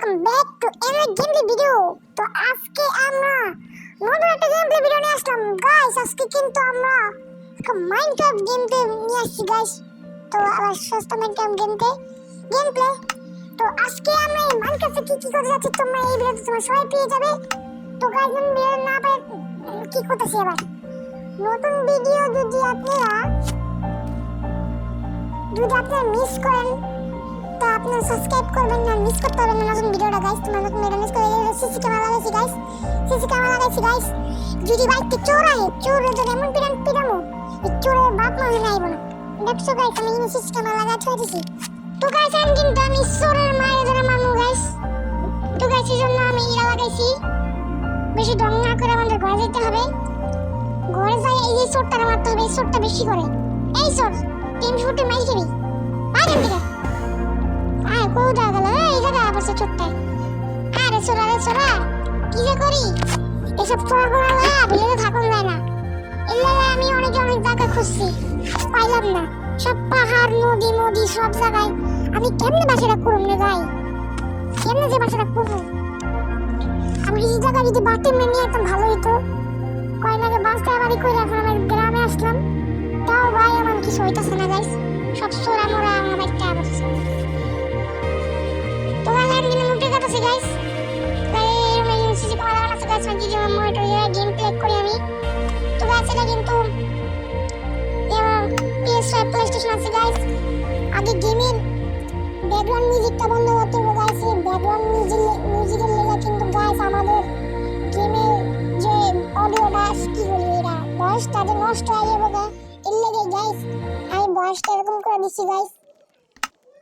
Welcome back to another gameplay video. তো আজকে আমরা নতুন একটা গেমপ্লে ভিডিও নিয়ে আসলাম গাইস। আজকে কিন্তু আমরা একটা মাইনক্রাফট গেমপ্লে নিয়ে আসছি গাইস। তো আবার সস্তা মাইনক্রাফট গেমপ্লে। তো আজকে আমরা এই মাইনক্রাফটে কি কি করতে যাচ্ছি তোমরা এই ভিডিওতে তোমরা সবাই পেয়ে যাবে। তো গাইস আমি ভিডিও না পাই কি করতেছি এবার নতুন ভিডিও যদি আপনারা মিস করেন তো আপনারা সাবস্ক্রাইব করবেন না, মিস করতে পারবেন না নতুন ভিডিওটা গাইস। তোমরা নতুন ভিডিও মিস করে গেলে সিসি ক্যামেরা লাগাইছি গাইস। যদি বাইকটি চোরে তো এমন পিরামো এই চোরের বাপ মা হয় নাইব না। দেখছো গাইস আমি কিন্তু সিসি ক্যামেরা লাগাই থইছি। তো গাইস আমি কিন্তু চোরের মায়ের ধরে মারমু গাইস। তো গাইস এই জন্য আমি ইরা লাগাইছি। বেশি ডং না করে আমাদের ঘরে যেতে হবে। ঘরে যাই এই যে চোরটা মারতে হবে। এই চোরটা বেশি করে এই চোর টিম শুটে মাই দিবি বাইরে থেকে আয় কোথা গেল এই জায়গা বসে ছোট্টা। আরে সোরা কি যে করি এসব চোরা করালা ভিলেজে থাকুন যায় না। এলে আমি অনেক জায়গা খুঁজছি পাইলাম না। সব পাহাড় নদী সব জায়গায় আমি কেমনে বাসাটা করুম রে গাই, কেমনে যে বাসাটা করবো আমি এই জায়গা যদি বাড়তে মেনে একদম ভালো হইতো। কয়েক আগে বাসটা বাড়ি করে এখন আমার গ্রামে আসলাম। তাও ভাই আমার কিছু হইতেছে না গাইস। সব চোরা মোরা আমার বাড়িতে বসছে। তো আমি কিন্তু মুটে কাটছি গাইস। তাই আমি সিসি ক্যামেরা লাগাচ্ছি গাইস। আমি যে মোটর গেম প্লে করি আমি। তো গাইস এটা কিন্তু PS5 প্লেস্টেশন আছে গাইস। আগে গেমের ব্যাকগ্রাউন্ড মিউজিকটা বন্ধ করতে হবে গাইস। এই ব্যাকগ্রাউন্ড মিউজিকের লেগে কিন্তু গাইস আমাদের গেমের যে অডিওটা কি বলি এটা ভয়েসটা যে নষ্ট হয়ে যাবে গা। এর লেগে গাইস আমি ভয়েসটা এরকম করে দিচ্ছি গাইস।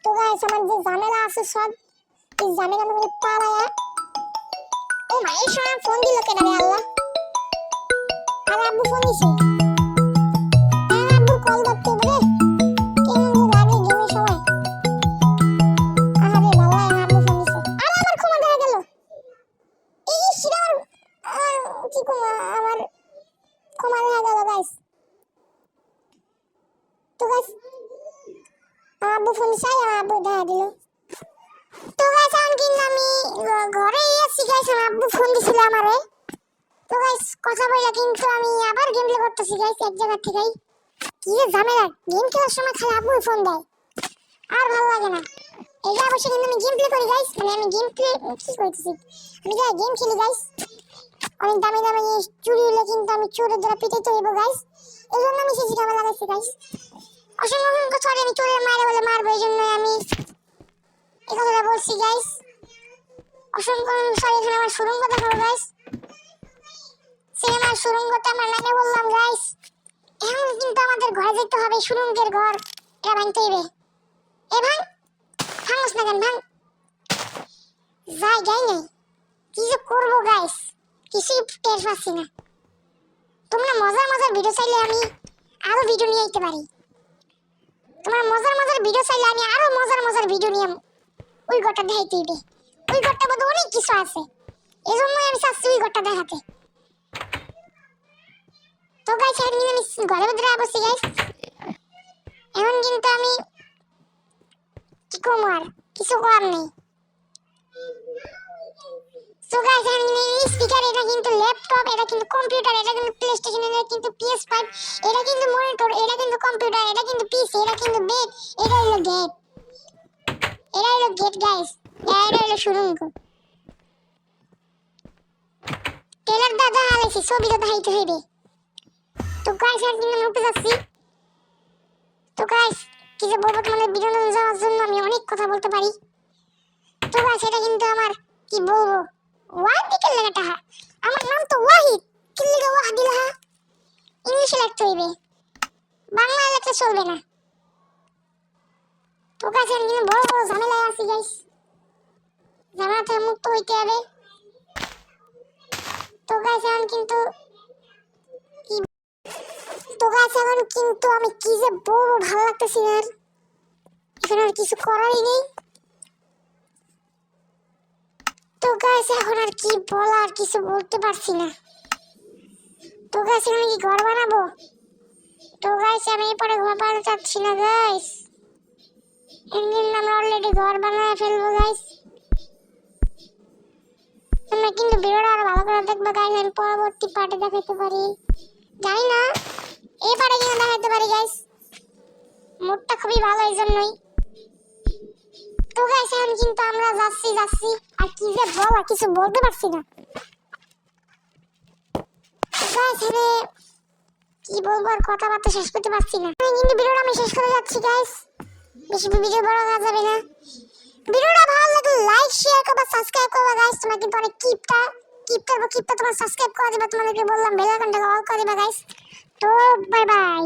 তো গাইস আমার যে ঝামেলা আছে সব এই ঝামেলা মানে পাড়ায়া ও মা এই সময় ফোন দিল কেন রে আল্লাহ। আরে আব্বু ফোন দিছে। আব্বু কল করতে বলে কেমন যে লাগে গেমের সময়। আরে বাবা আব্বু ফোন দিছে। আরে আমার ক্ষমা হয়ে গেল এই শিরা আর কি কমা আমার ক্ষমা হয়ে গেল গাইস। তো গাইস আব্বু ফোন দিছে আব্বু দেখা দিল। তো গাইস এখন কিন্তু আমি ঘরে আছি গাইস। আমার আব্বু ফোন দিছিল আমারে। তো গাইস কথা বইলা কিন্তু আমি আবার গেম প্লে করতেছি গাইস এক জায়গা থেকেই। কি যে ঝামেলা গেম খেলার সময় খালি আব্বু ফোন দেয় আর ভালো লাগে না। এই যে অবশ্যই কিন্তু আমি গেম প্লে করি গাইস। মানে আমি গেম প্লে কি করতেছি আমি যা গেম খেলি গাইস। অনেক দামি চুরি হলে কিন্তু আমি চোরের দ্বারা পিটাইতে হইব গাইস। এই জন্য আমি সিসি ক্যামেরা লাগাইছি গাইস। অসংখ্য সরি আমি চোরের মায়ের বলে মারবো এই জন্য আমি এই কথাটা বলছি গাইস। অসংখ্য সরি। এখানে আমার সুরঙ্গ দেখাবো গাইস। সিনেমার সুরঙ্গটা আমরা নামে বললাম গাইস। এখন কিন্তু আমাদের ঘরে যেতে হবে। সুরঙ্গের ঘর এটা ভাঙতে হইবে। এ ভাঙস না কেন ভাঙ যাই নাই কি যে করবো গাইস কিছুই টের পাচ্ছি না। তোমরা মজার ভিডিও চাইলে আমি আরো ভিডিও নিয়ে আইতে পারি। তোমরা মজার ভিডিও চাইলে আমি আরো মজার ভিডিও নিয়ে ওই ঘরটা দেখাইতে হইবে। ওই ঘরটা মধ্যে অনেক কিছু আছে এই জন্যই আমি চাচ্ছি ওই ঘরটা দেখাতে। তো গাইস এখন কিন্তু আমি ঘরের ভিতরে বসছি গাইস। এখন কিন্তু আমি কি করবো আর কিছু করার নেই। তো গাইস এখন কিন্তু স্পিকার এটা কিন্তু ল্যাপটপ এটা কিন্তু কম্পিউটার এটা কিন্তু প্লেস্টেশন এটা কিন্তু PS5 এটা কিন্তু মনিটর এটা কিন্তু কম্পিউটার এটা কিন্তু পিসি এটা কিন্তু বেড এটা হলো গেট গাইস। এটা হলো সুরঙ্গ। টেলার দাদা আলাইছি ছবি তো দেখাইতে হইবে। তো গাইস আর কিন্তু মুখে যাচ্ছি। তো গাইস কি যে বলবো তোমাদের বিনোদন যাওয়ার জন্য আমি অনেক কথা বলতে পারি। তো গাইস এটা কিন্তু আমার কি বলবো ওয়াহিদ লেখাটা আমার নাম তো ওয়াহিদ কি লেখা ওয়াহিদ লেখা ইংলিশে লিখতে হইবে বাংলা লেখা চলবে না। তো গাইস আমি কিন্তু বড় ঝামেলায় আছি গাইস। ঝামেলা থেকে মুক্ত হইতে হবে। তো গাইস এখন কিন্তু আমি কি যে বলবো ভালো লাগতেছি না। এখানে আর কিছু করারই নেই। তো গাইস এখন আর কি বলার কিছু বলতে পারছি না। তো গাইস আমি কি ঘর বানাবো। তো গাইস আমি পরে ঘর বানাতে চাচ্ছি না গাইস। আমরা অলরেডি ঘর বানায় ফেলবো গাইস। তোমরা কিন্তু ভিডিওটা আরো ভালো করে দেখবে গাইস, আমি পরবর্তী পার্টে দেখাইতে পারি, জানি না এই পার্টে কিনা দেখাইতে পারি গাইস, মুডটা খুবই ভালো এই জন্যই। তো গাইস এখন কিন্তু আমরা যাচ্ছি আর কি যে বলা কিছু বলতে পারছি না গাইস, কি বলবো আর কথাবার্তা শেষ করতে পারছি না। আমি কিন্তু ভিডিওটা আমি শেষ করে যাচ্ছি গাইস, বেশি ভিডিও বড় করা যাবে না। ভিডিওটা ভালো লাগলে লাইক শেয়ার করবা সাবস্ক্রাইব করবা গাইস, তোমরা কিন্তু অনেক কিপটা তোমার সাবস্ক্রাইব করে দিবা, তোমাদেরকে বললাম বেল আইকনটা অল করে দিবা গাইস। তো বাই বাই।